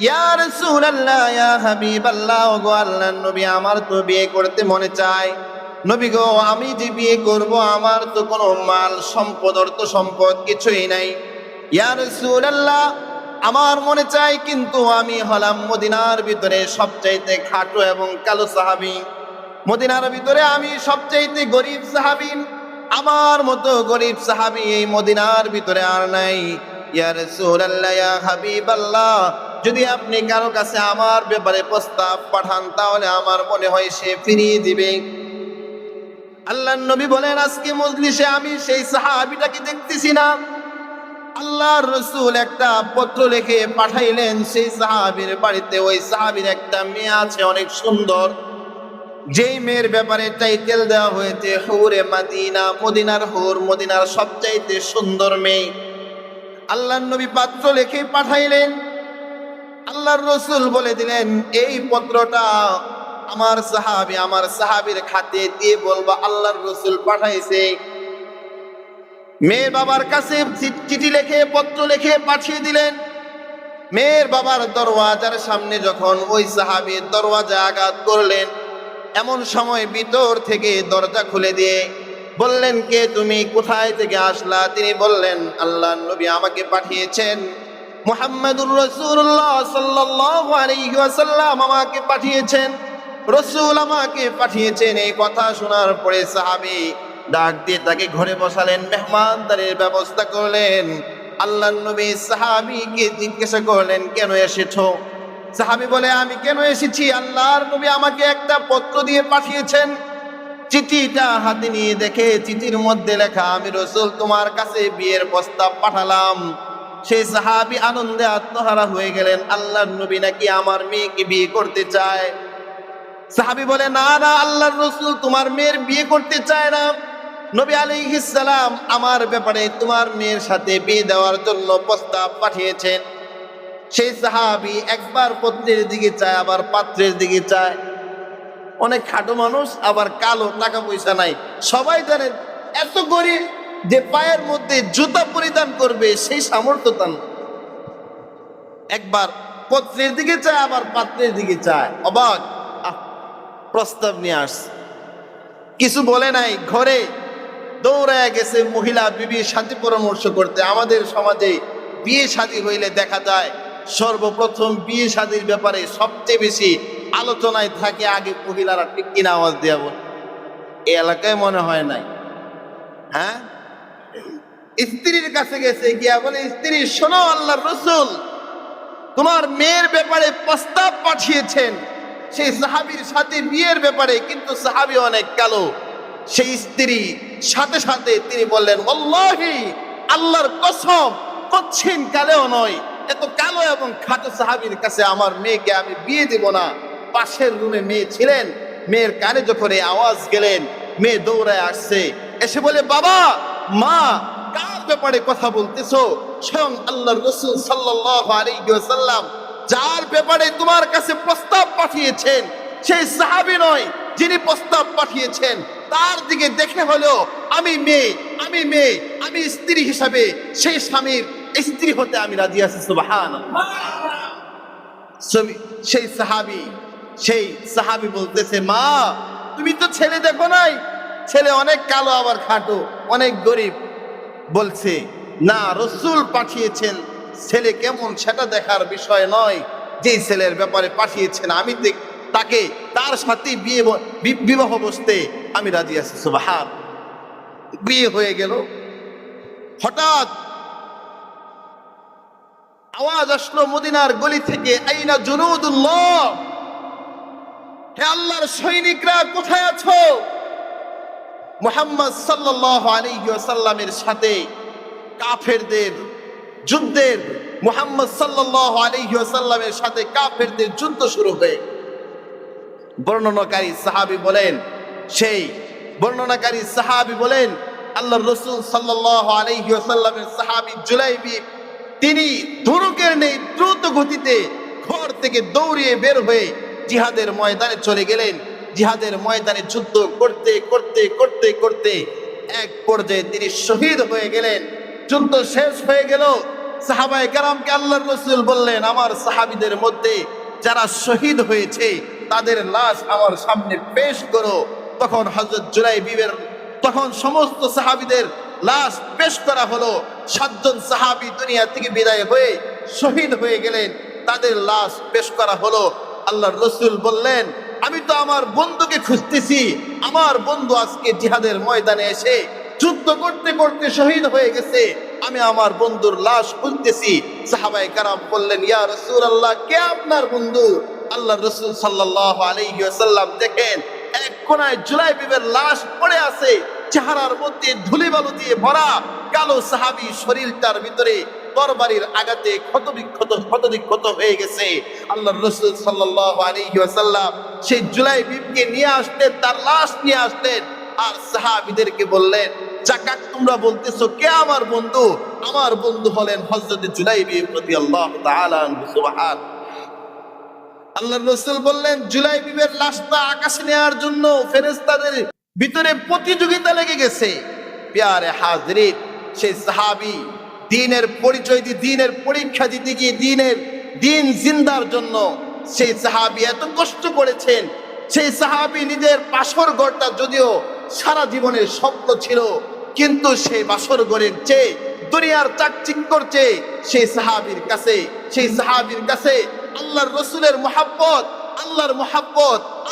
ইয়া রাসূলুল্লাহ, ইয়া হাবিবাল্লাহ, ওগো আল্লাহর নবী, আমার তো বিয়ে করতে মনে চায়। নবী গো, আমি যে বিয়ে করব, আমার তো কোনো মাল সম্পদ, অর্থ সম্পদ কিছুই নাই। ইয়া রাসূলুল্লাহ, আমার মনে চায়, কিন্তু আমি হলাম মদিনার ভিতরে সবচাইতে খাটো এবং কালো সাহাবী। মদিনার ভিতরে আমি সবচাইতে গরিব সাহাবী। আমার মতো গরিব সাহাবী এই মদিনার ভিতরে আর নাই। ইয়া রাসূলুল্লাহ, ইয়া হাবিবাল্লাহ, যদি আপনি কারো কাছে আমার ব্যাপারে প্রস্তাব পাঠান, তাহলে আমার মনে হয় সে ফিরিয়ে দিবে। আল্লাহর নবী বলেন, আজকে মজলিসে আমি সেই সাহাবীটাকে দেখতেছি না। আল্লাহর রাসূল একটা পত্র লিখে পাঠাইলেন সেই সাহাবীর বাড়িতে। ওই সাহাবীর একটা মেয়ে আছে, অনেক সুন্দর। যেই মেয়ের ব্যাপারে টাইটেল দেওয়া হয়েছে হুরে মাদিনা, মদিনার হুর, মদিনার সবচাইতে সুন্দর মেয়ে। আল্লাহর নবী পাত্র লিখে পাঠাইলেন। আল্লাহর রাসূল বলে দিলেন, এই পত্রটা আমার সাহাবীর খাতে দিয়ে বলবা আল্লাহর রাসূল পাঠাইছে। মেয়ের বাবার কাছে চিঠি লিখে, পত্র লিখে পাঠিয়ে দিলেন। মেয়ের বাবার দরওয়াজার সামনে যখন ওই সাহাবী দরওয়াজা আঘাত করলেন, এমন সময় ভিতর থেকে দরজা খুলে দিয়ে বললেন, কে তুমি, কোথায় থেকে আসলা? তিনি বললেন, আল্লাহর নবী আমাকে পাঠিয়েছেন, মুহাম্মাদুর রাসূলুল্লাহ সাল্লাল্লাহু আলাইহি ওয়াসাল্লাম আমাকে পাঠিয়েছেন, রাসূল আমাকে পাঠিয়েছেন। এই কথা শোনার পরে সাহাবী ডাক দিয়ে তাকে ঘরে বসালেন, মেহমানদারির ব্যবস্থা করলেন। আল্লাহর নবী সাহাবীকে জিজ্ঞাসা করলেন, কেন এসেছো? সাহাবী বলে, আমি কেন এসেছি, আল্লাহর নবী আমাকে একটা পত্র দিয়ে পাঠিয়েছেন। চিঠিটা হাতে নিয়ে দেখে চিঠির মধ্যে লেখা, আমি রাসূল তোমার কাছে বিয়ের প্রস্তাব পাঠালাম। সেই সাহাবী আনন্দে আত্মহারা হয়ে গেলেন, আল্লাহর নবী নাকি আমার মেয়েকে বিয়ে করতে চায়। সাহাবী বলে, না না, আল্লাহর রাসূল তোমার মেয়ের বিয়ে করতে চায় না। নবী আলাইহিস সালাম আমার ব্যাপারে তোমার মেয়ের সাথে বিয়ে দেওয়ার জন্য প্রস্তাব পাঠিয়েছেন। সেই সাহাবী একবার পত্রের দিকে চায়, আবার পাত্রের দিকে চায়। অনেক খাটো মানুষ, আবার কালো, টাকা পয়সা নাই। সবাই জানেন এত গরিব যে পায়ের মধ্যে জুতা পরিধান করবে সেই সামর্থ্য তার নেই। একবার পত্রের দিকে চায়, আবার পাত্রের দিকে চায়। অবাক, প্রস্তাব নিয়ে আসছে, কিছু বলে নাই, ঘরে দৌড়ায় গেছে মহিলা বিবির সাথে পরামর্শ করতে। আমাদের সমাজে বিয়ে শাদী হইলে দেখা যায় সর্বপ্রথম বিয়ে শাদীর ব্যাপারে সবচেয়ে বেশি আলোচনায় থাকে আগে মহিলারা। ঠিক কিনা আওয়াজ দেয়া বল? এই এলাকায় মনে হয় নাই। হ্যাঁ, স্ত্রীর কাছে গেছে, গিয়া বলে, স্ত্রী শোনো, আল্লাহর রাসূল তোমার মেয়ের ব্যাপারে প্রস্তাব পাঠিয়েছেন সেই সাহাবীর সাথে বিয়ের ব্যাপারে, কিন্তু সাহাবী অনেক কালো। সেই স্ত্রী সাথে সাথে তিনি বললেন, ওয়াল্লাহি, আল্লাহর কসম, কচ্ছিন কালেও নয়, এত কালো এবং খাটো সাহাবীর কাছে আমার মেয়েকে আমি বিয়ে দেব না। পাশের রুমে মেয়ে ছিলেন, মেয়ের কানে যখন এই আওয়াজ গেলেন, মেয়ে দৌড়ায় আসছে, এসে বলে, বাবা, মা, কার ব্যাপারে কথা বলতেছো? স্বয়ং আল্লাহর রাসূল সাল্লাল্লাহু আলাইহি ওয়াসাল্লাম যার ব্যাপারে তোমার কাছে প্রস্তাব পাঠিয়েছেন সেই সাহাবী নয়, যিনি প্রস্তাব পাঠিয়েছেন তার দিকে দেখে হলো আমি স্ত্রী হিসাবে সেই স্বামীর স্ত্রী হতে আমি রাজি আছি। সুবহানাল্লাহ। সেই সাহাবী বলতেছে, মা, তুমি তো ছেলে দেখো নাই, ছেলে অনেক কালো, আবার খাটো, অনেক গরিব। বলছে, না, রাসূল পাঠিয়েছেন, ছেলে কেমন সেটা দেখার বিষয় নয়, যে ছেলের ব্যাপারে পাঠিয়েছেন আমি তাকে, তার সাথে বিবাহ বসতে আমি রাজি আছি। সুবহান। বিয়ে হয়ে গেল। হঠাৎ আওয়াজ আসলো মদিনার গলি থেকে, আইনা জুনুদুল্লাহ, হে আল্লাহর সৈনিকরা, কোথায় আছো? মুহাম্মদ সাল্লাল্লাহু আলাইহি ওয়াসাল্লামের সাথে কাফেরদের যুদ্ধের, মুহাম্মদ সাল্লাল্লাহু আলাইহি ওয়াসাল্লামের সাথে কাফেরদের যুদ্ধ শুরু হয়ে, বর্ণনাকারী সাহাবী বলেন আল্লাহর রাসূল সাল্লাল্লাহু আলাইহি ওয়াসাল্লামের সাহাবী জুলাইবি, তিনি ধনুকের নেই দ্রুত গতিতে ঘর থেকে দৌড়িয়ে বের হয়ে জিহাদের ময়দানে চলে গেলেন। জিহাদের ময়দানে যুদ্ধ করতে করতে করতে করতে এক পর্যায়ে তিনি শহীদ হয়ে গেলেন। যুদ্ধ শেষ হয়ে গেল। সাহাবায়ে কেরামকে আল্লাহর রাসূল বললেন, আমার সাহাবীদের মধ্যে যারা শহীদ হয়েছে তাদের লাশ আমার সামনে পেশ করো। তখন হযরত জুলাইবিবের তখন সমস্ত সাহাবীদের লাশ পেশ করা হলো। 7 জন সাহাবী দুনিয়া থেকে বিদায় হয়ে শহীদ হয়ে গেলেন, তাদের লাশ পেশ করা হলো। আল্লাহর রাসূল বললেন, আমি তো আমার বন্ধুকে খুঁজতেছি, আমার বন্ধু আজকে জিহাদের ময়দানে এসে যুদ্ধ করতে করতে শহীদ হয়ে গেছে, আমি আমার বন্ধুর লাশ খুঁজতেছি। সাহাবায়ে কেরাম বললেন, ইয়া রাসূলুল্লাহ, কে আপনার বন্ধু? আল্লাহর রাসূল সাল্লাল্লাহু আলাইহি ওয়াসাল্লাম দেখেন এক কোনায় জুলাইবিবের লাশ পড়ে আছে, চেহারার মধ্যে ধুলিবালু দিয়ে ভরা। কালো সাহাবী শরীরটার ভিতরে তরবারির আঘাতে ক্ষতবিক্ষত হয়ে গেছে। আল্লাহর রাসূল সাল্লাল্লাহু আলাইহি ওয়াসাল্লাম সেই জুলাইবিবকে নিয়ে আসলেন, তার লাশ নিয়ে আসলেন, আর সাহাবীদেরকে বললেন, যাকাক তোমরা বলতেছো কে আমার বন্ধু? আমার বন্ধু হলেন হযরত জুলাইবিব রাদিয়াল্লাহু তাআলা আনহু। সুবহান। আল্লাহর রাসূল বললেন, জুলাইবিবের লাশটা আকাশে নেওয়ার জন্য ফেরেশতাদের ভিতরে প্রতিযোগিতা লেগে গেছে। প্যারে হাজরিন, সেই সাহাবী দ্বীনের পরিচয় দিয়ে দ্বীনের পরীক্ষা দিতে গিয়ে দ্বীন জিন্দার জন্য সেই সাহাবী এত কষ্ট করেছেন। সেই সাহাবী নিজের বাসর ঘরটা যদিও সারা জীবনের স্বপ্ন ছিল, কিন্তু সেই বাসর ঘরের চেয়ে দুনিয়ার চাকচিক্যর চেয়ে সেই সাহাবীর কাছে আল্লাহর রাসূলের মুহাব্বত,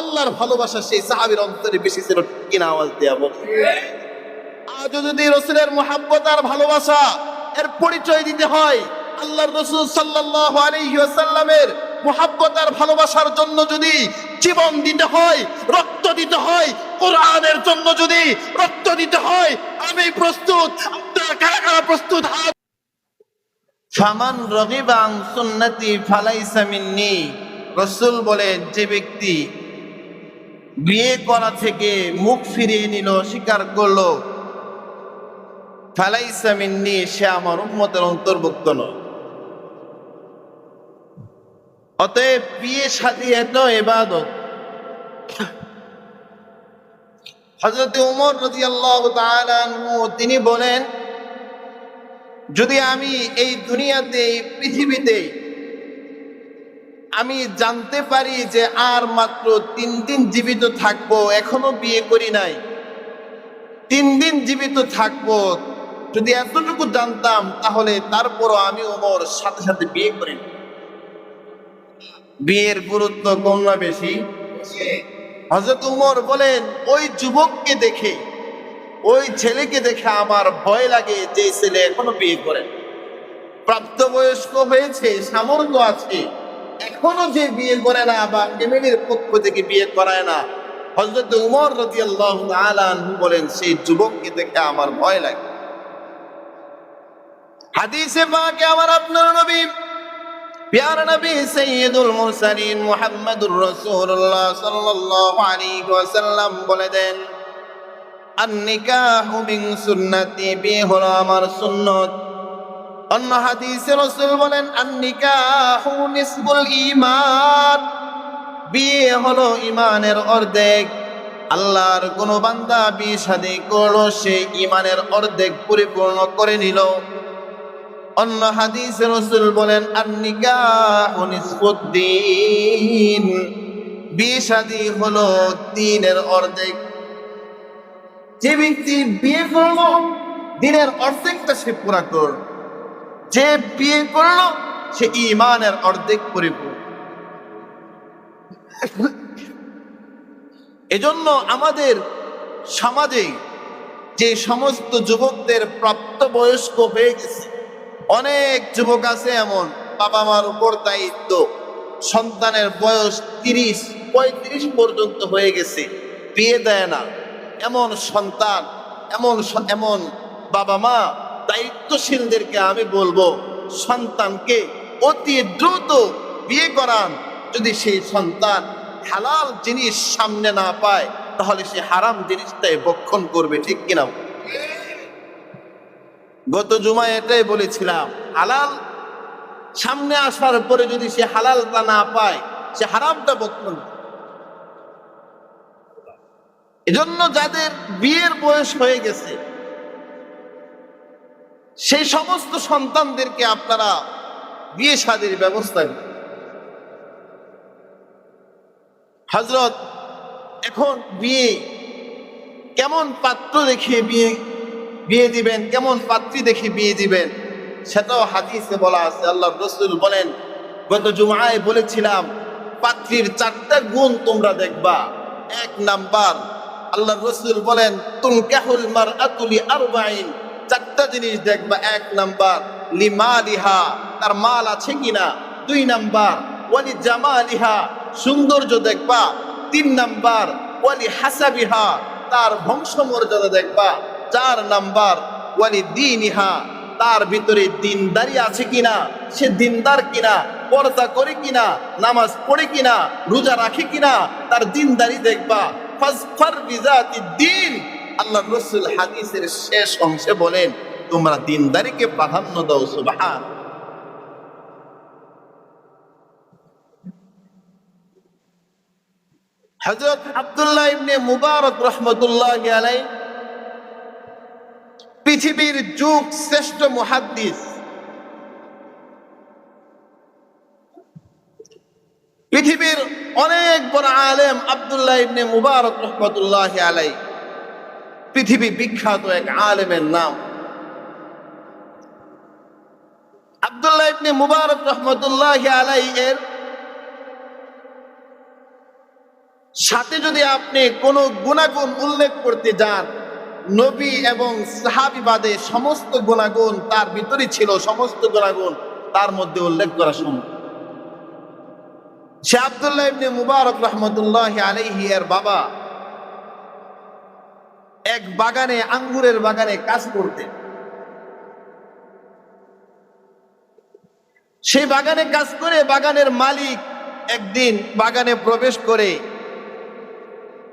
আল্লাহর ভালোবাসা সেই সাহাবীর অন্তরে বেশি ছিল। কিনা আওয়াজ দেয়া বল। আজ যদি রাসূলের মুহাব্বত আর ভালোবাসা এর পরিচয় দিতে হয়, আল্লাহর রাসূল সাল্লাল্লাহু আলাইহি ওয়াসাল্লামের মুহাব্বত আর ভালোবাসার জন্য যদি জীবন দিতে হয়, রক্ত দিতে হয়, কোরআনের জন্য যদি রক্ত দিতে হয়, আমি প্রস্তুত। আপনারা কারা কারা প্রস্তুত? ফামান রাগিবা আন সুন্নতি ফালাইসা মিন্নি। রাসূল বলেন, যে ব্যক্তি বিয়ে করা থেকে মুখ ফিরিয়ে নিল, স্বীকার করলো, ফালাইসা মিন্নি, সে আমার উম্মতের অন্তর্ভুক্ত নয়। অতএব বিয়ে শাদী এটাও ইবাদত। হযরত ওমর রাদিয়াল্লাহু তাআলা আনহু তিনি বলেন, যদি আমি এই দুনিয়াতে এই পৃথিবীতে আমি জানতে পারি যে আর মাত্র 3 দিন জীবিত থাকবো, এখনো বিয়ে করি নাই, 3 দিন জীবিত থাকবো, যদি এতটুকু জানতাম তাহলে তারপরও আমি ওমর সাথে সাথে বিয়ে করি। বিয়ের গুরুত্ব কম না বেশি? হযরত ওমর বলেন, ওই যুবককে দেখে, ওই ছেলেকে দেখে আমার ভয় লাগে, যে ছেলে এখনো বিয়ে করে, প্রাপ্তবয়স্ক হয়েছে, সামর্থ্য আছে, এখনো যে বিয়ে করে না বা ফ্যামিলির পক্ষ থেকে বিয়ে করায় না। হযরত ওমর রাদিয়াল্লাহু তাআলা আনহু বলেন, সেই যুবককে দেখে আমার ভয় লাগে। হাদিসে পাকে আমার আপনার নবী, প্যারা নবী সাইয়্যিদুল মুরসালিন মুহাম্মদুর রাসূলুল্লাহ সাল্লাল্লাহু আলাইহি ওয়াসাল্লাম বলে দেন, আন-নিকাহু মিন সুন্নতি, বিয়ে হলো আমার সুন্নত। অন্য হাদিসে রাসূল বলেন, আন-নিকাহু নিসফুল ঈমান, বিয়ে হলো ঈমানের অর্ধেক। আল্লাহর কোন বান্দা বিয়ে শাদী করলো, সে ঈমানের অর্ধেক পরিপূর্ণ করে নিল। অন্য হাদিসে রাসূল বলেন, আন-নিকাহু নিসফুদ্দীন, বিয়ে শাদী হলো দ্বীনের অর্ধেক। যে ব্যক্তি বিয়ে করলো, দ্বীনের অর্ধেকটা সে পুরা করল। যে বিয়ে করলো, সে ঈমানের অর্ধেক পরিপূর্ণ। এজন্য আমাদের সমাজে যে সমস্ত যুবকদের প্রাপ্তবয়স্ক হয়ে গেছে, অনেক যুবক আছে এমন, বাবা মার উপর দায়িত্ব, সন্তানের বয়স 30-35 পর্যন্ত হয়ে গেছে, বিয়ে দেয় না। এমন সন্তান, এমন বাবা মা, দায়িত্বশীলদেরকে আমি বলবো, সন্তানকে অতি দ্রুত বিয়ে করান। যদি সেই সন্তান হালাল জিনিস সামনে না পায়, তাহলে সে হারাম জিনিসটাই ভক্ষণ করবে। ঠিক কিনা? গত জুমায় এটাই বলেছিলাম, হালাল সামনে আসার পরে যদি সে হালালটা না পায়, সে হারামটা ভক্ষণ। এজন্য যাদের বিয়ের বয়স হয়ে গেছে, সেই সমস্ত সন্তানদেরকে আপনারা বিয়ে শাদীর ব্যবস্থা করুন। হযরত এখন বিয়ে কেমন পাত্র দেখে বিয়ে দিবেন, কেমন পাত্রী দেখে বিয়ে দিবেন, সেটাও হাদিসে বলা আছে। আল্লাহর রাসূল বলেন, গত জুমআয় বলেছিলাম, পাত্রীর 4টা গুণ তোমরা দেখবা। 1 নাম্বার, আল্লাহর রাসূল বলেন, তুনকাহুল মারআতু লি 4টা জিনিস দেখবা। 1 নাম্বার, লিমালিহা, তার মাল আছে কিনা। 2 নাম্বার, ওয়ালি জামালিহা, সৌন্দর্য দেখবা। 3 নাম্বার, ওয়ালি হাসাবিহা, তার বংশমর্যাদা দেখবা। 4 নাম্বার, ওয়ালি দীনিহা, তার ভিতরে দিনদারি আছে কিনা, সে দিনদার কিনা, পর্দা করে কিনা, নামাজ পড়ে কিনা, রোজা রাখে কিনা, তার দিনদারি দেখবা। ফাজফার বিজাতিদ দ্বীন, আল্লাহর রাসূল হাদিসের শেষ অংশে বলেন, তোমরা দিনদারিকে প্রাধান্য দাও। সুবহান। হযরত আব্দুল্লাহ ইবনে মুবারক রাহমাতুল্লাহি আলাইহি পৃথিবীর যুগ শ্রেষ্ঠ মুহাদ্দিস, পৃথিবীর অনেক বড় আলেম আব্দুল্লাহ ইবনে মুবারক রাহমাতুল্লাহি আলাইহি, পৃথিবী বিখ্যাত এক আলেমের নাম আব্দুল্লাহ ইবনে মুবারক রাহমাতুল্লাহি আলাইহি। এর সাথে যদি আপনি কোনো গুণাগুণ উল্লেখ করতে যান, নবী এবং সাহাবী বাদে সমস্ত গুণাগুণ তার ভিতরে ছিল, সমস্ত গুণাগুণ তার মধ্যে উল্লেখ করা সম্ভব। সে আব্দুল্লাহ ইবনে মুবারক রাহমাতুল্লাহি আলাইহি এর বাবা এক বাগানে, আঙ্গুরের বাগানে কাজ করতেন। সেই বাগানে কাজ করে বাগানের মালিক একদিন বাগানে প্রবেশ করে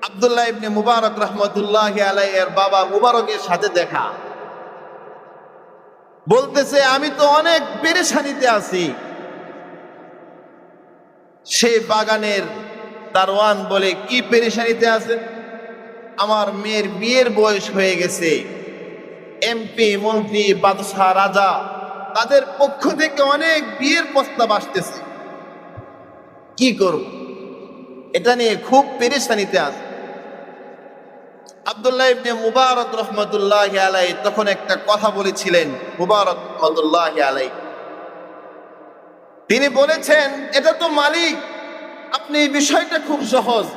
আব্দুল্লাহ ইবনে মুবারক রাহমাতুল্লাহি আলাইহি এর বাবা মুবারকের সাথে দেখা। বলতেছে, আমি তো অনেক পেরেশানিতে আছি। সে বাগানের দারোয়ান বলে, কি পেরেশানিতে আছে? আমার মেয়ের বিয়ের বয়স হয়ে গেছে, এমপি, মন্ত্রী, বাদশাহ, রাজা, তাদের পক্ষ থেকে অনেক বিয়ের প্রস্তাব আসতেছে, কি করব? এটা নিয়ে খুব পেরেশানিতে আছে। আব্দুল্লাহ ইবনে মুবারক রাহমাতুল্লাহি আলাইহি তখন একটা কথা বলেছিলেন। মুবারক রাহমাতুল্লাহি আলাইহি তিনি বলেছেন, এটা তো মালিক, আপনি এই বিষয়টা খুব সহজ।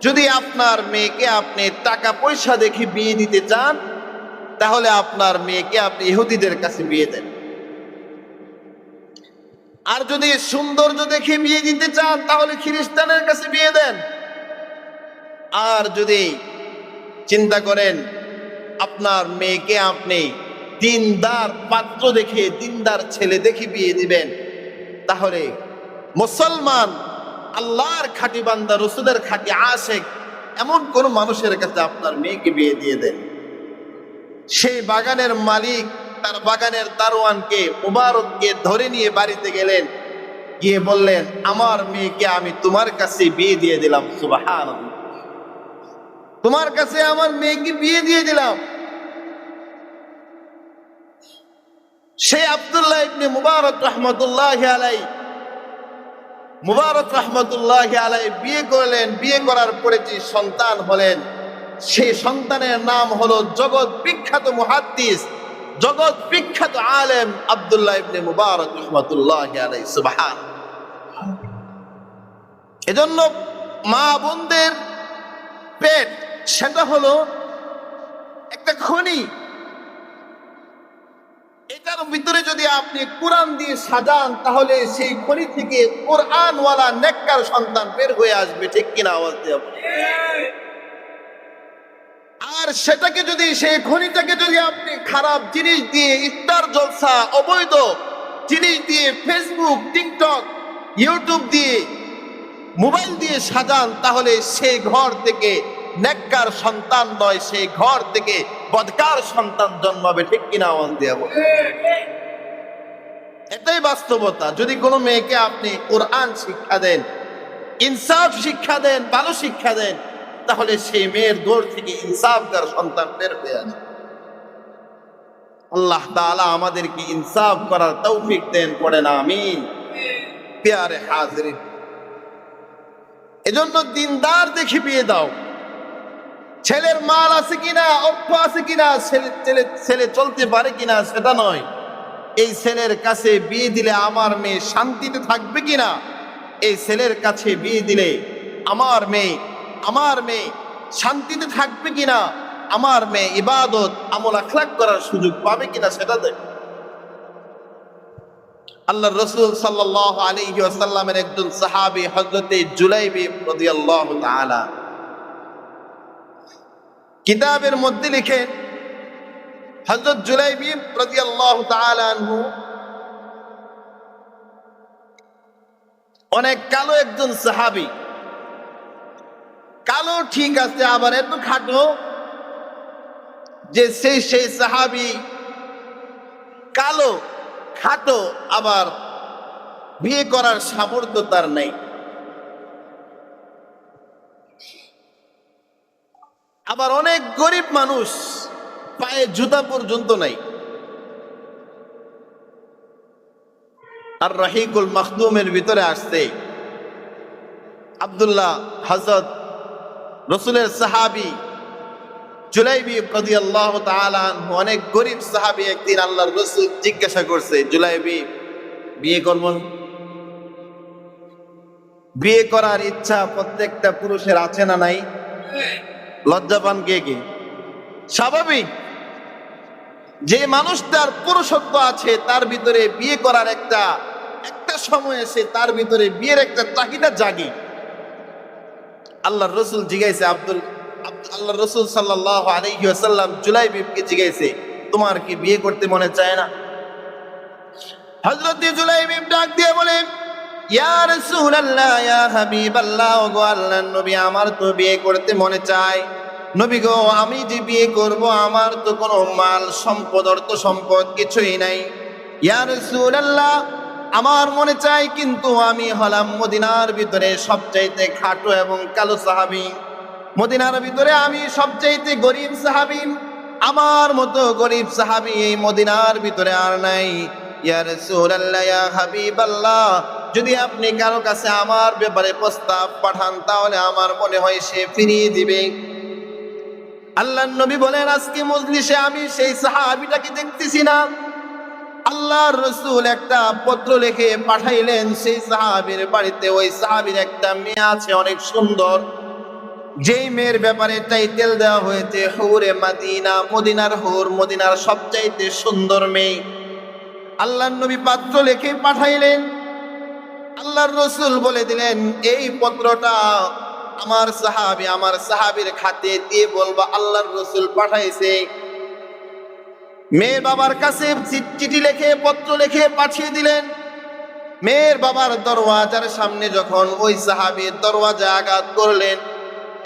যদি আপনার মেয়েকে আপনি টাকা পয়সা দেখে বিয়ে দিতে চান, তাহলে আপনার মেয়েকে আপনি ইহুদিদের কাছে বিয়ে দেন। আর যদি সৌন্দর্য দেখে বিয়ে দিতে চান, তাহলে খ্রিস্টানের কাছে বিয়ে দেন। আর যদি চিন্তা করেন আপনার মেয়েকে আপনি দিনদার পাত্র দেখে, দিনদার ছেলে দেখে বিয়ে দিবেন, তাহলে মুসলমান, আল্লাহর খাঁটি বান্দা, রাসূলের খাঁটি আশিক এমন কোন মানুষের কাছে আপনার মেয়েকে বিয়ে দিয়ে দেন। সেই বাগানের মালিক তার বাগানের দারোয়ানকে, মুবারককে ধরে নিয়ে বাড়িতে গেলেন, গিয়ে বললেন, আমার মেয়েকে আমি তোমার কাছে বিয়ে দিয়ে দিলাম। সুবহানাল্লাহ, তোমার কাছে আমার মেয়েকে বিয়ে দিয়ে দিলাম। সেই আব্দুল্লাহ ইবনে মুবারক রাহমাতুল্লাহি আলাইহি, মুবারক রাহমাতুল্লাহি আলাইহি বিয়ে করলেন। বিয়ে করার পরে যে সন্তান হলেন, সেই সন্তানের নাম হলো জগৎ বিখ্যাত মুহাদ্দিস, জগৎ বিখ্যাত আলেম আব্দুল্লাহ ইবনে মুবারক রাহমাতুল্লাহি আলাইহি। সুবহানাল্লাহ। এজন্য মা বোনদের পেট, সেটা হলো একটা খনি। এটার ভিতরে যদি আপনি কোরআন দিয়ে সাজান, তাহলে সেই খনি থেকে কোরআনওয়ালা নেককার সন্তান বের হয়ে আসবে। ঠিক কিনা? আওয়াজ দিয়ে। আর সেটাকে যদি, সেই খনিটাকে যদি আপনি খারাপ জিনিস দিয়ে, ইফতার জলসা, অবৈধ জিনিস দিয়ে, ফেসবুক, টিকটক, ইউটিউব দিয়ে, মোবাইল দিয়ে সাজান, তাহলে সেই ঘর থেকে নেককার সন্তান নয়, সেই ঘর থেকে বদকার সন্তান জন্মাবে। ঠিক কিনা? আওয়াজ দিয়ে বলে। এটাই বাস্তবতা। যদি কোনো মেয়েকে আপনি কোরআন শিক্ষা দেন, ইনসাফ শিক্ষা দেন, ভালো শিক্ষা দেন, তাহলে সেই মেয়ের দৌড় থেকে ইনসাফগার সন্তান বের হয়ে আসে। আল্লাহ তাআলা আমাদেরকে ইনসাফ করার তৌফিক দেন, পড়েন আমিন। প্যারে হাজিরিন, এজন্য দিনদার দেখে বিয়ে দাও। ছেলের মাল আছে কিনা, অর্থ আছে কিনা, ছেলে চলতে পারে কিনা সেটা নয়। এই ছেলের কাছে বিয়ে দিলে আমার মেয়ে শান্তিতে থাকবে কিনা, এই ছেলের কাছে বিয়ে দিলে আমার মেয়ে শান্তিতে থাকবে কিনা, আমার মেয়ে ইবাদত আমল আখলাক করার সুযোগ পাবে কিনা সেটা দেখ। আল্লাহর রাসূল সাল্লাল্লাহু আলাইহি ওয়াসাল্লামের একজন সাহাবী হযরতে জুলাইবিব রাদিয়াল্লাহু তাআলা কিতাবের মধ্যে লিখেন, হযরত জুলাইবিব রাদিয়াল্লাহু তাআলা আনহু অনেক কালো একজন সাহাবী। কালো ঠিক আছে, আবার এত খাটো যে সেই সাহাবী কালো খাটো, আবার বিয়ে করার সামর্থ্য তার নেই। আবার অনেক গরিব মানুষ, পায়ে জুতা পর্যন্ত নাই। আর রাহিকুল মাখদুমের ভিতরে আসছে আব্দুল্লাহ, হযরত রাসূলের সাহাবী জুলাইবিব রাদিয়াল্লাহু তাআলা আনহু, অনেক গরিব সাহাবী। একদিন আল্লাহর রাসূল জিজ্ঞাসা করছে, জুলাইবিব বিয়ে করবেন? বিয়ে করার ইচ্ছা প্রত্যেকটা পুরুষের আছে না নাই? লজ্জা পান কে কে? স্বাভাবিক, যে মানুষটার পুরুষত্ব আছে তার ভিতরে বিয়ে করার একটা সময় এসে তার ভিতরে বিয়ের একটা চাহিদা জাগে। আল্লাহর রাসূল জিজ্ঞাসা আল্লাহর রাসূল সাল্লাল্লাহু আলাইহি ওয়াসাল্লাম জুলাইবিবকে জিজ্ঞাসা, তোমার কি বিয়ে করতে মনে চায় না? হযরত জুলাইবিব ডাক দিয়ে বলেন, ইয়া রাসূলুল্লাহ, ইয়া হাবিবাল্লাহ, ওগো আল্লাহর নবী, আমার তো বিয়ে করতে মনে চায়। নবী গো, আমি যে বিয়ে করব আমার তো কোনো মাল সম্পদ, অর্থ সম্পদ কিছুই নাই। ইয়া রাসূলুল্লাহ, আমার মনে চায়, কিন্তু আমি হলাম মদিনার ভিতরে সবচাইতে খাটো এবং কালো সাহাবী। মদিনার ভিতরে আমি সবচাইতে গরিব সাহাবী। আমার মতো গরিব সাহাবী এই মদিনার ভিতরে আর নাই। ইয়া রাসূলুল্লাহ, ইয়া হাবিবাল্লাহ, যদি আপনি কারো কাছে আমার ব্যাপারে প্রস্তাব পাঠান তাহলে আমার মনে হয় সে ফিরিয়ে দিবে। আল্লাহর নবী বলেন, আজকে মজলিসে আমি সেই সাহাবীটাকে দেখতেছি না। আল্লাহর রাসূল একটা পত্র লিখে পাঠাইলেন সেই সাহাবীর বাড়িতে। ওই সাহাবীর একটা মেয়ে আছে অনেক সুন্দর, যেই মেয়ের ব্যাপারে টাইটেল দেওয়া হয়েছে হুরে মাদিনা, মদিনার হুর, মদিনার সবচাইতে সুন্দর মেয়ে। আল্লাহর নবী পাত্র লিখে পাঠাইলেন। আল্লাহর রাসূল বলে দিলেন, এই পত্রটা আমার সাহাবীর খাতে দিয়ে বলবা আল্লাহর রাসূল পাঠাইছে। মেয়ের বাবার কাছে চিঠি লিখে পত্র লিখে পাঠিয়ে দিলেন। মেয়ের বাবার দরওয়াজার সামনে যখন ওই সাহাবীর দরওয়াজা আঘাত করলেন,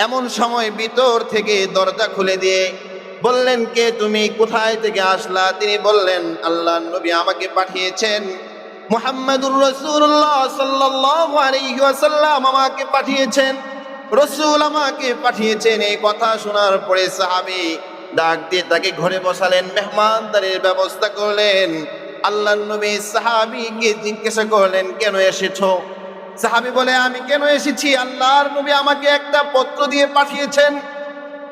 এমন সময় ভিতর থেকে দরজা খুলে দিয়ে বললেন, কে তুমি, কোথায় থেকে আসলা? তিনি বললেন, আল্লাহর নবী আমাকে পাঠিয়েছেন, মুহাম্মাদুর রাসূলুল্লাহ সাল্লাল্লাহু আলাইহি ওয়াসাল্লাম আমাকে পাঠিয়েছেন, রাসূল আমাকে পাঠিয়েছেন। এই কথা শোনার পরে সাহাবী ডাক দিয়ে তাকে ঘরে বসালেন, মেহমানদারির ব্যবস্থা করলেন। আল্লাহর নবী সাহাবীকে জিজ্ঞাসা করলেন, কেন এসেছো? সাহাবী বলে, আমি কেন এসেছি, আল্লাহর নবী আমাকে একটা পত্র দিয়ে পাঠিয়েছেন।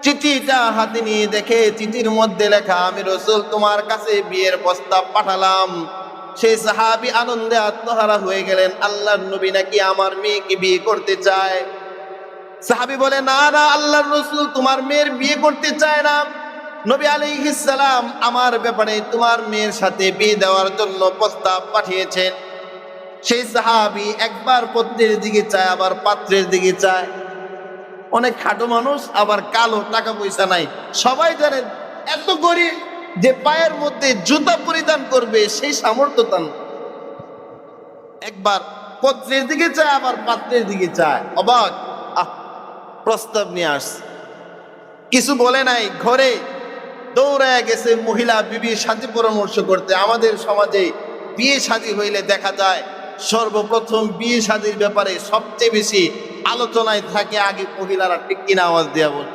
চিঠিটা হাতে নিয়ে দেখে চিঠির মধ্যে লেখা, আমি রাসূল তোমার কাছে বিয়ের প্রস্তাব পাঠালাম। সেই সাহাবী আনন্দে আত্মহারা হয়ে গেলেন, আল্লাহর নবী নাকি আমার মেয়েকে বিয়ে করতে চায়। সাহাবী বলে, না না, আল্লাহর রাসূল তোমার মেয়ের বিয়ে করতে চায় না। নবী আলাইহিস সালাম আমার ব্যাপারে তোমার মেয়ের সাথে বিয়ে দেওয়ার জন্য প্রস্তাব পাঠিয়েছেন। সেই সাহাবী একবার পত্রের দিকে চায়, আবার পাত্রের দিকে চায়। অনেক খাটো মানুষ, আবার কালো, টাকা পয়সা নাই। সবাই জানেন এত গরিব যে পায়ের মধ্যে জুতা পরিধান করবে সেই সামর্থ্য তার। একবার পত্রের দিকে চায়, আবার পাত্রের দিকে চায়। অবাক, প্রস্তাব নিয়ে আসছে, কিছু বলে নাই, ঘরে দৌড়ায় গেছে মহিলা বিবির সাথে পরামর্শ করতে। আমাদের সমাজে বিয়ে শাদী হইলে দেখা যায় সর্বপ্রথম বিয়ে শাদীর ব্যাপারে সবচেয়ে বেশি আলোচনায় থাকে আগে মহিলারা। ঠিক কিনা আওয়াজ দেওয়া বল?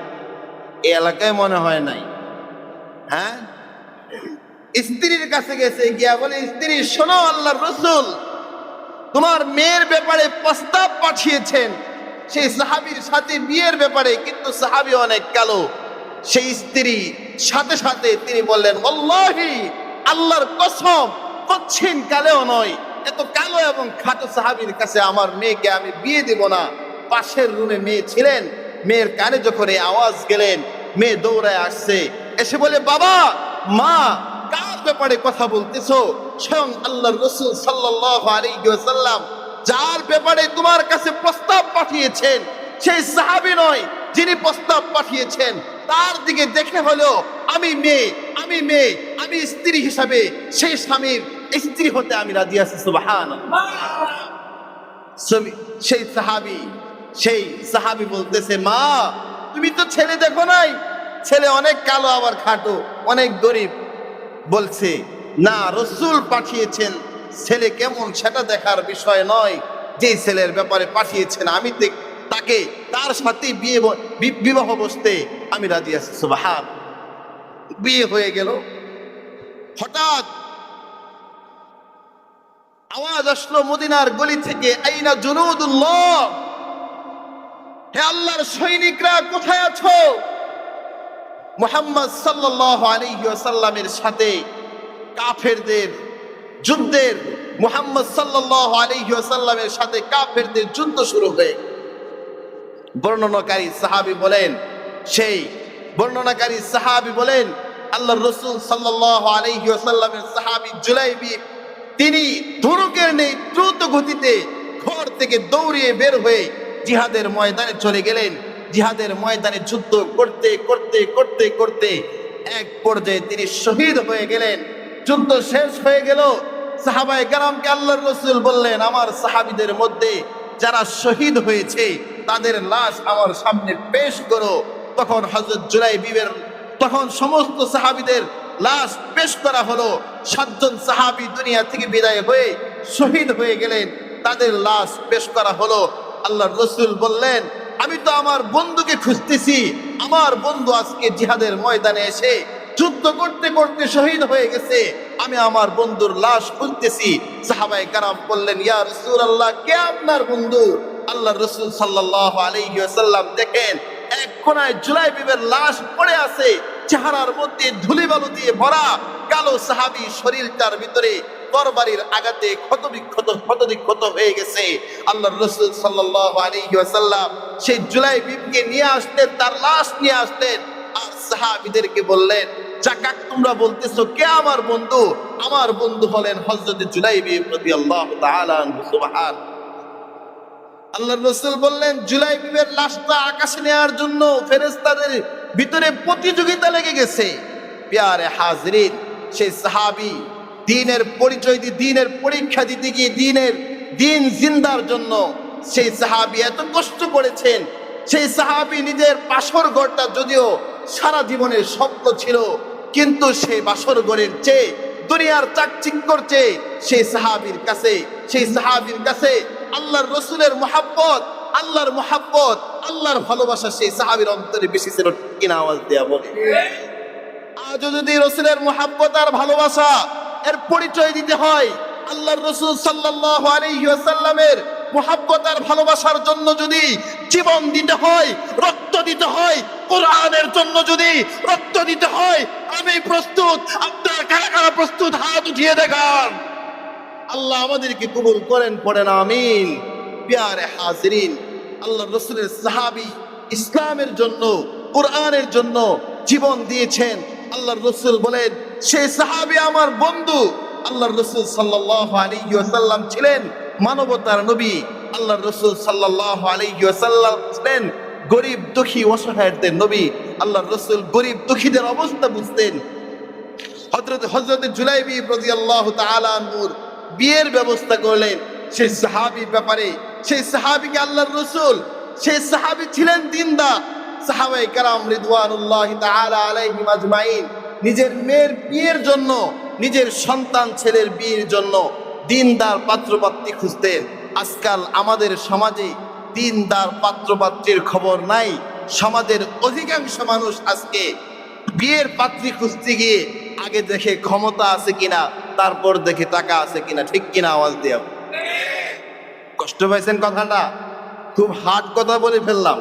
এই এলাকায় মনে হয় নাই, হ্যাঁ? স্ত্রীর কাছে গেছে, গিয়া বলে, স্ত্রী শোনো, আল্লাহর রাসূল তোমার মেয়ের ব্যাপারে প্রস্তাব পাঠিয়েছেন সেই সাহাবীর সাথে বিয়ের ব্যাপারে, কিন্তু সাহাবী অনেক কালো। সেই স্ত্রী সাথে সাথে তিনি বললেন, আল্লাহি, আল্লাহর কসম, কচ্ছিন কালেও নয়, এত কালো এবং খাটো সাহাবীর কাছে আমার মেয়েকে আমি বিয়ে দেব না। পাশের রুমে মেয়ে ছিলেন, মেয়ের কানে যখন এই আওয়াজ গেলেন, মেয়ে দৌড়ায় আসছে, এসে বলে, বাবা, মা, কার ব্যাপারে কথা বলতেছো? স্বয়ং আল্লাহর রাসূল সাল্লাল্লাহু আলাইহি ওয়াসাল্লাম যার ব্যাপারে তোমার কাছে প্রস্তাব পাঠিয়েছেন সেই সাহাবী নয়, যিনি প্রস্তাব পাঠিয়েছেন তার দিকে দেখে হলো আমি মেয়ে, আমি স্ত্রী হিসাবে সেই স্বামীর স্ত্রী হতে আমি রাজি আছি। সুবহানাল্লাহ। সেই সাহাবী বলতেছে, মা, তুমি তো ছেলে দেখো নাই, ছেলে অনেক কালো, আবার খাটো, অনেক গরিব। বলছে, না, রাসূল পাঠিয়েছেন, ছেলে কেমন সেটা দেখার বিষয় নয়, যে ছেলের ব্যাপারে পাঠিয়েছেন আমি তাকে, তার সাথে বিবাহ বসতে আমি রাজি আছি। সুবহান। বিয়ে হয়ে গেল। হঠাৎ আওয়াজ আসলো মদিনার গলি থেকে, আইনা জুনুদুল্লাহ, হে আল্লাহর সৈনিকরা, কোথায় আছো? মুহাম্মদ সাল্লাল্লাহু আলাইহি ওয়াসাল্লামের সাথে কাফেরদের যুদ্ধের, মুহাম্মদ সাল্লাল্লাহু আলাইহি ওয়াসাল্লামের সাথে কাফেরদের যুদ্ধ শুরু হয়ে, বর্ণনাকারী সাহাবী বলেন আল্লাহর রাসূল সাল্লাল্লাহু আলাইহি ওয়াসাল্লামের সাহাবী জুলাইবি, তিনি ধনুকের নেই দ্রুত গতিতে ঘর থেকে দৌড়িয়ে বের হয়ে জিহাদের ময়দানে চলে গেলেন। জিহাদের ময়দানে যুদ্ধ করতে করতে করতে করতে এক পর্যায়ে তিনি শহীদ হয়ে গেলেন। যুদ্ধ শেষ হয়ে গেল। সাহাবায়ে কেরামকে আল্লাহর রাসূল বললেন, আমার সাহাবীদের মধ্যে যারা শহীদ হয়েছে তাদের লাশ আমার সামনে পেশ করো। তখন হযরত জুলাইবিবের, তখন সমস্ত সাহাবীদের লাশ পেশ করা হলো। 7 জন সাহাবী দুনিয়া থেকে বিদায় হয়ে শহীদ হয়ে গেলেন, তাদের লাশ পেশ করা হলো। আল্লাহর রাসূল বললেন, আমি তো আমার বন্ধুকে খুঁজতেছি, আমার বন্ধু আজকে জিহাদের ময়দানে এসে যুদ্ধ করতে করতে শহীদ হয়ে গেছে, আমি আমার বন্ধুর লাশ খুঁজতেছি। সাহাবায়ে কেরাম বললেন, ইয়া রাসূলুল্লাহ, কে আপনার বন্ধু? আল্লাহর রাসূল সাল্লাল্লাহু আলাইহি ওয়াসাল্লাম দেখেন এক কোনায় জুলাইবিবের লাশ পড়ে আছে, চেহারার মধ্যে ধুলিবালু দিয়ে ভরা। কালো সাহাবী শরীরটার ভিতরে তরবারির আঘাতে ক্ষতবিক্ষত হয়ে গেছে। আল্লাহর রাসূল সাল্লাল্লাহু আলাইহি ওয়াসাল্লাম সেই জুলাইবিবকে নিয়ে আসলেন, তার লাশ নিয়ে আসলেন, আর সাহাবীদেরকে বললেন, যাকাক তোমরা বলতেছো কে আমার বন্ধু? আমার বন্ধু হলেন হযরত জুলাইবিব রাদিয়াল্লাহু তাআলা আনহু। সুবহান। আল্লাহর রাসূল বললেন, জুলাইবিবের লাশটা আকাশে নেওয়ার জন্য ফেরেশতাদের ভিতরে প্রতিযোগিতা লেগে গেছে। প্যারে হাজরিন, সেই সাহাবী দ্বীনের পরিচয় দিয়ে, দ্বীনের পরীক্ষা দিতে গিয়ে দ্বীন জিন্দার জন্য সেই সাহাবী এত কষ্ট করেছেন। সেই সাহাবী নিজের বাসর ঘরটা যদিও সারা জীবনের স্বপ্ন ছিল, কিন্তু সেই বাসর ঘরের চেয়ে, দুনিয়ার চাকচিক্যর চেয়ে সেই সাহাবীর কাছে আল্লাহর রাসূলের মুহাব্বত, আল্লাহর ভালোবাসা সেই সাহাবীর অন্তরে বেশি ছিল। কিনা আওয়াজ দেয়া বলে। আজও যদি রাসূলের মুহাব্বত আর ভালোবাসা এর পরিচয় দিতে হয়, আল্লাহর রাসূল সাল্লাল্লাহু আলাইহি ওয়াসাল্লামের মুহাব্বত আর ভালোবাসার জন্য যদি জীবন দিতে হয়, রক্ত দিতে হয়, কোরআনের জন্য যদি রক্ত দিতে হয়, আমি প্রস্তুত। আপনার কারা কারা প্রস্তুত? হাত উঠিয়ে দেখান। আল্লাহ আমাদেরকে কবুল করেন, পড়েন আমিন। প্যারে হাজরিন, আল্লাহর রাসূলের সাহাবী ইসলামের জন্য, কোরআনের জন্য জীবন দিয়েছেন। আল্লাহর রাসূল বলেন, সেই সাহাবী আমার বন্ধু। আল্লাহর রাসূল সাল্লাল্লাহু আলাইহি ওয়াসাল্লাম ছিলেন মানবতার নবী। আল্লাহর রাসূল সাল্লাল্লাহু আলাইহি ওয়াসাল্লাম ছিলেন গরিব দুঃখী অসহায়দের নবী। আল্লাহর রাসূল গরিব দুঃখীদের অবস্থা বুঝতেন। হযরত জুলাইবিব রাদিয়াল্লাহু তাআলা আনহুর বিয়ের ব্যবস্থা করলেন। সেই সাহাবীর ব্যাপারে, সেই সাহাবীকে আল্লাহর রাসূল, সেই সাহাবী ছিলেন দিনদার। সাহাবায়ে কেরাম রিদওয়ানুল্লাহি তাআলা আলাইহিম আজমাইন নিজের মেয়ের বিয়ের জন্য, নিজের সন্তান ছেলের বিয়ের জন্য দিনদার পাত্রপাত্রী খুঁজতেন। আজকাল আমাদের সমাজে দিনদার পাত্রপাত্রীর খবর নাই। সমাজের অধিকাংশ মানুষ আজকে বিয়ের পাত্রী খুঁজতে গিয়ে আগে দেখে ক্ষমতা আছে কিনা, তারপর দেখে টাকা আছে কিনা। ঠিক কিনা? আওয়াজ দিয়ে কষ্ট পাইছেন কথাটা? খুব হার্ড কথা বলে ফেললাম।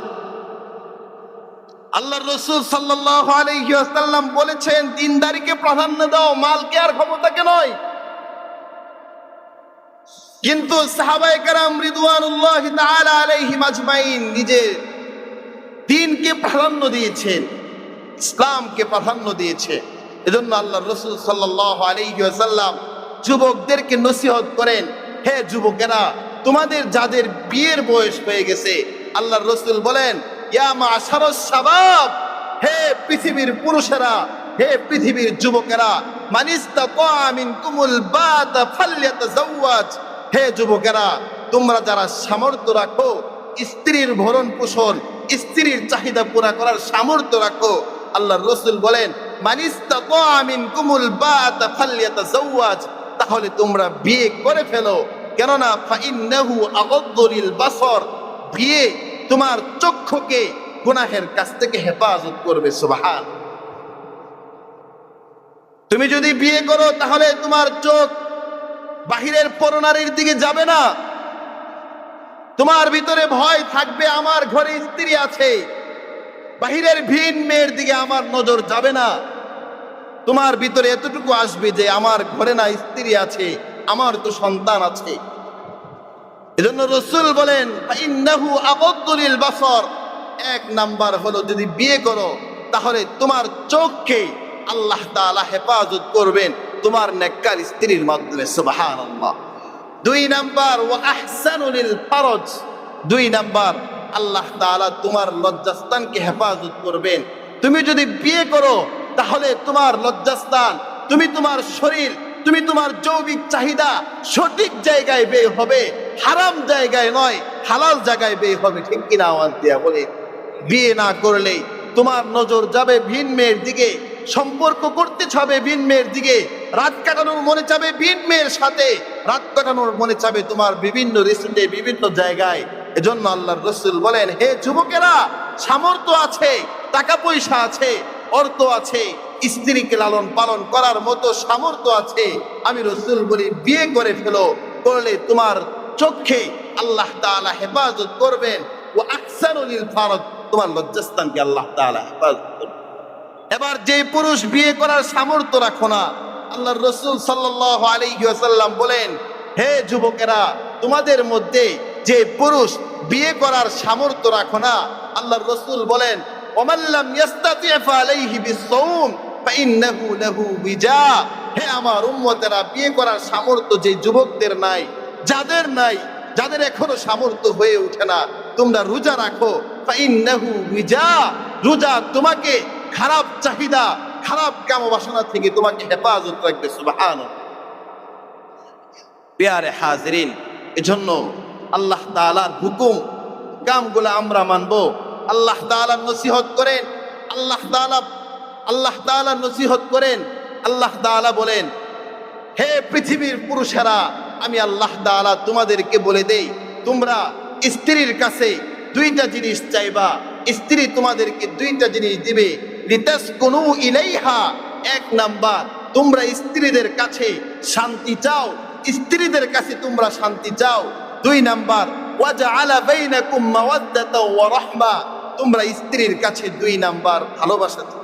আল্লাহর রাসূল সাল্লাল্লাহু আলাইহি ওয়াসাল্লাম বলেছেন, দিনদারিকে প্রাধান্য দাও, মালকে আর ক্ষমতাকে নয়। কিন্তু সাহাবায়ে কেরাম রিদওয়ানুল্লাহি তাআলা আলাইহিম আজমাইন নিজের দ্বীনকে প্রাধান্য দিয়েছেন, ইসলামকে প্রাধান্য দিয়েছে। এজন্য আল্লাহর রাসূল সাল্লাল্লাহু আলাইহি ওয়াসাল্লাম যুবকদেরকে নসিহত করেন, হে যুবকেরা, তোমাদের যাদের বিয়ের বয়স হয়ে গেছে, আল্লাহর রাসূল বলেন, ইয়া মাশারাস শাবাব, হে পৃথিবীর পুরুষেরা, হে পৃথিবীর যুবকেরা, মানিস্তাতা মিনকুমুল বাতা ফালইয়াতাজাওয়াজ, হে যুবকেরা, তোমরা যারা সামর্থ্য রাখো স্ত্রীর ভরণ পোষণ, স্ত্রীর চাহিদা পুরা করার সামর্থ্য রাখো, আল্লাহর রাসূল বলেন, মানিস্তাতা মিনকুমুল বাতা ফালইয়াতাজাওয়াজ, তাহলে তোমরা বিয়ে করে ফেলো। কেননা ফাইন্নাহু আগাদ্দু লিল বাসর, বিয়ে তোমার চক্ষুকে গুনাহের কাছ থেকে হেফাজত করবে। সুবহান। তুমি যদি বিয়ে করো তাহলে তোমার চোখ বাহিরের পরনারীর দিকে যাবে না, তোমার ভিতরে ভয় থাকবে, আমার ঘরে স্ত্রী আছে, বাহিরের ভিন মেয়ের দিকে আমার নজর যাবে না। তোমার ভিতরে এতটুকু আসবে যে আমার ঘরে না স্ত্রী আছে, আমার তো সন্তান আছে। এজন্য রাসূল বলেন, ফাইন্নাহু আগাদ্দু লিল বাসর, এক নাম্বার হলো যদি বিয়ে করো তাহলে তোমার চোখকে আল্লাহ তাআলা হেফাজত করবেন তোমার নেককার স্ত্রীর মাধ্যমে। সুবহানাল্লাহ। দুই নাম্বার, ওয়া আহসানু লিল ফারজ, দুই নাম্বার আল্লাহ তাআলা তোমার লজ্জাস্থানকে হেফাজত করবেন। তুমি যদি বিয়ে করো তাহলে তোমার লজ্জাস্থান, তুমি তোমার শরীর, তুমি তোমার যৌবিক চাহিদা সঠিক জায়গায় ব্যয় হবে, হারাম জায়গায় নয়, হালাল জায়গায় ব্যয় হবে। ঠিক কিনা? আওয়াজ দিয়া বলে। বিয়ে না করলে তোমার নজর যাবে ভিন মেয়ের দিকে, সম্পর্ক করতে চাবে ভিন মেয়ের দিকে, রাত কাটানোর মনে চাবে ভিন মেয়ের সাথে, রাত কাটানোর মনে চাবে তোমার বিভিন্ন রিসিটে, বিভিন্ন জায়গায়। এজন্য আল্লাহর রাসূল বলেন, হে যুবকেরা, সামর্থ্য আছে, টাকা পয়সা আছে, অর্থ আছে, স্ত্রীকে লালন পালন করার মতো সামর্থ্য আছে, আমি রাসূল বলি বিয়ে করে ফেলো। করলে তোমার চোখে আল্লাহ তাআলা হেফাজত করবেন। ওয়া আহসানু লিল ফারজ, তোমার লজ্জাস্থানকে আল্লাহ তাআলা হেফাজত করবেন। এবার যে পুরুষ বিয়ে করার সামর্থ্য রাখো না, আল্লাহর রাসূল সাল্লাল্লাহু আলাইহি ওয়াসাল্লাম বলেন, হে যুবকেরা, তোমাদের মধ্যে যে পুরুষ বিয়ে করার সামর্থ্য রাখো না, আল্লাহর রাসূল বলেন, ওমান লাম ইস্তাতি ফালাইহি বিসসাওম ফাইন্নাহু লাহু বিজা, হে আমার উম্মতেরা, বিয়ে করার সামর্থ্য যে যুবকদের নাই, যাদের নাই, যাদের এখনো সামর্থ্য হয়ে ওঠে না, তোমরা রোজা রাখো। ফাইন্নাহু বিজা, রোজা তোমাকে খারাপ চাহিদা, খারাপ কামবাসনা থেকে তোমাকে হেফাজত রাখবে। সুবহানাল্লাহ। প্রিয় হাজিরিন, এজন্য আল্লাহ তাআলার হুকুম কামগুলো আমরা মানবো। আল্লাহ তাআলা নসিহত করেন, আল্লাহ তাআলা নসিহত করেন। আল্লাহ তাআলা বলেন, হে পৃথিবীর পুরুষেরা, আমি আল্লাহ তাআলা তোমাদেরকে বলে দেই, তোমরা স্ত্রীর কাছে দুইটা জিনিস চাইবা, স্ত্রী তোমাদেরকে দুইটা জিনিস দিবে। লিতাসকুনু ইলাইহা, এক নাম্বার, তোমরা স্ত্রীদের কাছে শান্তি চাও, স্ত্রীদের কাছে তোমরা শান্তি চাও। দুই নাম্বার, ওয়াজআলা বাইনাকুম মাওয়াদ্দাতা ওয়া রাহমা, তোমরা স্ত্রীর কাছে দুই নাম্বার ভালোবাসা চাও।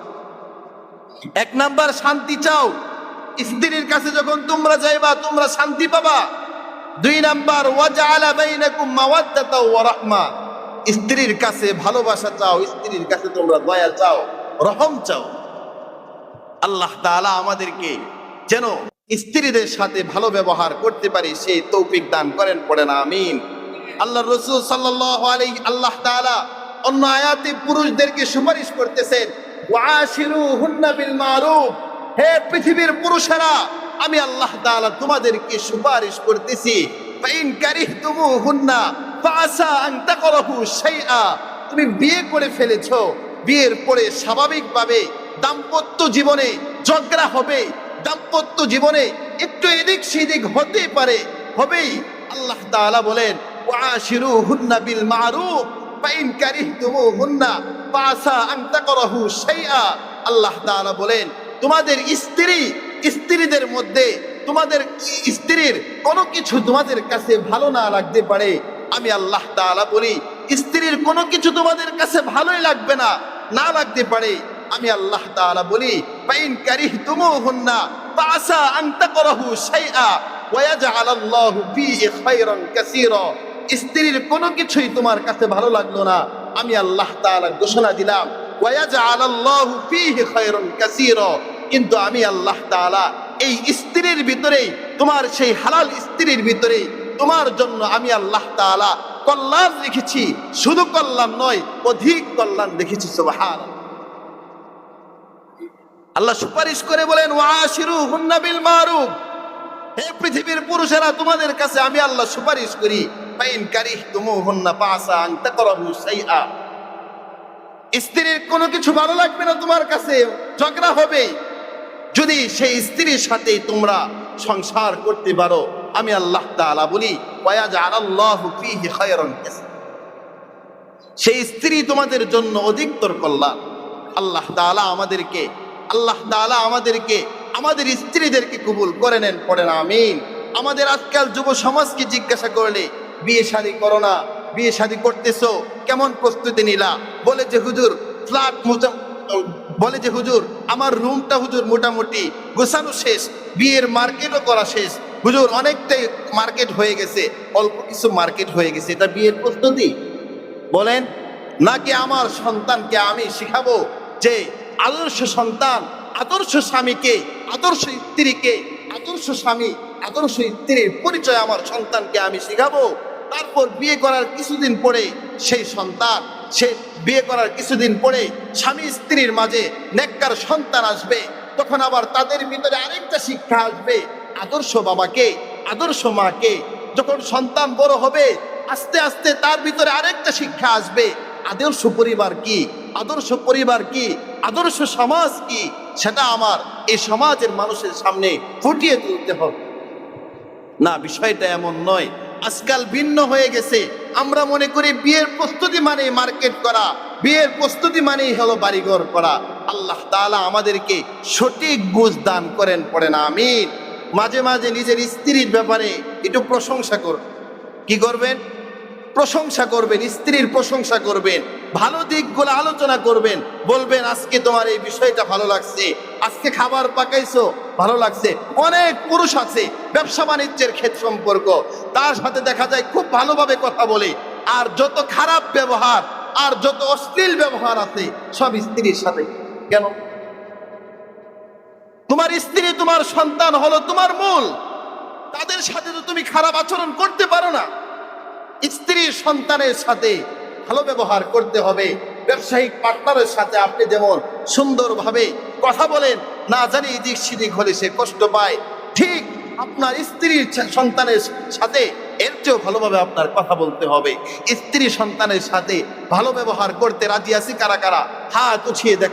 এক নাম্বার শান্তি চাও, স্ত্রীর কাছে যখন তোমরা যাইবা তোমরা শান্তি পাবা। দুই নাম্বার, ওয়াজআলা বাইনাকুম মাওয়াদ্দাতা ওয়া রাহমা, স্ত্রীর কাছে ভালোবাসা চাও, স্ত্রীর কাছে তোমরা দয়া চাও, রহম চাও। আল্লাহ তাআলা আমাদেরকে যেন স্ত্রীদের সাথে ভালো ব্যবহার করতে পারি সেই তৌফিক দান করেন, পড়েন আমিন। আল্লাহর রাসূল সাল্লাল্লাহু আলাইহি, আল্লাহ তাআলা অন্য আয়াতে পুরুষদেরকে সুপারিশ করতেছেন, ওয়াশিরুহুন্না বিল মারুফ, হে পৃথিবীর পুরুষেরা, আমি আল্লাহ তাআলা তোমাদেরকে সুপারিশ করতেছি। ফাইন কারিহতুমুহুন্না ফাআসা আন তাকরাহু শাইআ, তুমি বিয়ে করে ফেলেছো, বিয়ের পরে স্বাভাবিকভাবে দাম্পত্য জীবনে ঝগড়া হবে, দাম্পত্য জীবনে একটু এদিক সেদিক হতে পারে, হবেই। আল্লাহ তাআলা বলেন, ওয়াশিরুহুন্না বিল মারুফ ফাইন কারিহতুমুহুন্না ফাআসা আন তাকরাহু শাইআ, আল্লাহ তাআলা বলেন, তোমাদের স্ত্রীদের মধ্যে তোমাদের স্ত্রীর কোনো কিছু তোমাদের কাছে ভালো না লাগতে পারে, আমি আল্লাহ তাআলা বলি স্ত্রীর কোনো কিছু তোমাদের কাছে ভালোই লাগবে না, না লাগতে পারে, আমি আল্লাহ তাআলা বলি ফাইন কারিহতুমুহুন্না ফাআসা আন তাকরাহু শাইআ ওয়া ইয়াজআলাল্লাহু ফীহি খায়রান কাসীরা। স্ত্রীর কোনো কিছুই তোমার কাছে ভালো লাগলো না, আমি আল্লাহ তাআলা ঘোষণা দিলাম ওয়া ইয়াজআলাল্লাহু ফীহি খায়রান কাসীরা, কিন্তু আমি আল্লাহ তাআলা এই স্ত্রীর ভিতরেই, তোমার সেই হালাল স্ত্রীর ভিতরেই তোমার জন্য আমি আল্লাহ তাআলা কল্যাণ রেখেছি, শুধু কল্যাণ নয় অধিক কল্যাণ রেখেছি। সুবহানাল্লাহ। আল্লাহ সুপারিশ করে বলেন ওয়াশিরুহুন্না বিল মারুফ, হে পৃথিবীর পুরুষেরা তোমাদের কাছে আমি আল্লাহ সুপারিশ করি ফাইন কারিহতুমুহুন্না ফাআসা আন তাকরাহু শাইআ। স্ত্রীর কোনো কিছু ভালো লাগবে না তোমার কাছে, ঝগড়া হবে, যদি সেই স্ত্রীর সাথে তোমরা সংসার করতে পারো, আমি আল্লাহ তাআলা বলি ওয়া ইয়াজআলাল্লাহু ফীহি খায়রান কাসীরা, সেই স্ত্রী তোমাদের জন্য অধিকতর কল্যাণ। আল্লাহ তাআলা আমাদেরকে আমাদের স্ত্রীদেরকে কবুল করে নেন, পড়েন আমিন। আমাদের আজকাল যুব সমাজকে জিজ্ঞাসা করলে বিয়ে শাদী করো না, বিয়ে শাদী করতেছো, কেমন প্রস্তুতি নিলা? বলে যে হুজুর ফ্ল্যাট, বলে যে হুজুর আমার রুমটা হুজুর মোটামুটি গোছানো শেষ, বিয়ের মার্কেটও করা শেষ, হুজুর অনেকটাই মার্কেট হয়ে গেছে, অল্প কিছু মার্কেট হয়ে গেছে, এটা বিয়ের প্রস্তুতি? বলেন, নাকি আমার সন্তানকে আমি শিখাবো যে আদর্শ সন্তান, আদর্শ স্বামীকে, আদর্শ স্ত্রীকে, আদর্শ স্বামী, আদর্শ স্ত্রীর পরিচয় আমার সন্তানকে আমি শিখাবো? তারপর বিয়ে করার কিছুদিন পরে সেই সন্তান, সে বিয়ে করার কিছুদিন পরে স্বামী স্ত্রীর মাঝে নেককার সন্তান আসবে, তখন আবার তাদের ভিতরে আরেকটা শিক্ষা আসবে, আদর্শ বাবাকে, আদর্শ মাকে। যখন সন্তান বড় হবে আস্তে আস্তে তার ভিতরে আরেকটা শিক্ষা আসবে, আদর্শ পরিবার কি, আদর্শ পরিবার কি, আদর্শ সমাজ কি, সেটা আমার এই সমাজের মানুষের সামনে ফুটিয়ে তুলতে হবে। না, বিষয়টা এমন নয়, আজকাল ভিন্ন হয়ে গেছে। আমরা মনে করি বিয়ের প্রস্তুতি মানে মার্কেট করা, বিয়ের প্রস্তুতি মানেই হলো বাড়িঘর করা। আল্লাহ তাআলা আমাদেরকে সঠিক বুঝ দান করেন, পড়েন আমিন। মাঝে মাঝে নিজের স্ত্রীর ব্যাপারে একটু প্রশংসা করুন। কি করবেন? প্রশংসা করবেন, স্ত্রীর প্রশংসা করবেন, ভালো দিকগুলো আলোচনা করবেন, বলবেন আজকে তোমার এই বিষয়টা ভালো লাগছে, আজকে খাবার পাকাইছো ভালো লাগছে। অনেক পুরুষ আছে ব্যবসা বাণিজ্যের ক্ষেত্র সম্পর্ক, তার সাথে দেখা যায় খুব ভালোভাবে কথা বলে, আর যত খারাপ ব্যবহার আর যত অশ্লীল ব্যবহার আছে সব স্ত্রীর সাথে। কেন? তোমার স্ত্রী, তোমার সন্তান হলো তোমার মূল, তাদের সাথে তো তুমি খারাপ আচরণ করতে পারো না। স্ত্রীর সন্তানের সাথে ভালো ব্যবহার করতে হবে। ব্যবসায়িক পার্টনারের সাথে আপনি যেমন সুন্দরভাবে কথা বলেন, না জানি এদিক সেদিক হলে সে কষ্ট পায়, ঠিক আপনার স্ত্রীর সন্তানের সাথে এর চেয়েও ভালোভাবে আপনার কথা বলতে হবে। স্ত্রী সন্তানের সাথে ভালো ব্যবহার করতে রাজি আছি কারা কারা? হাত উঠিয়ে দেখ।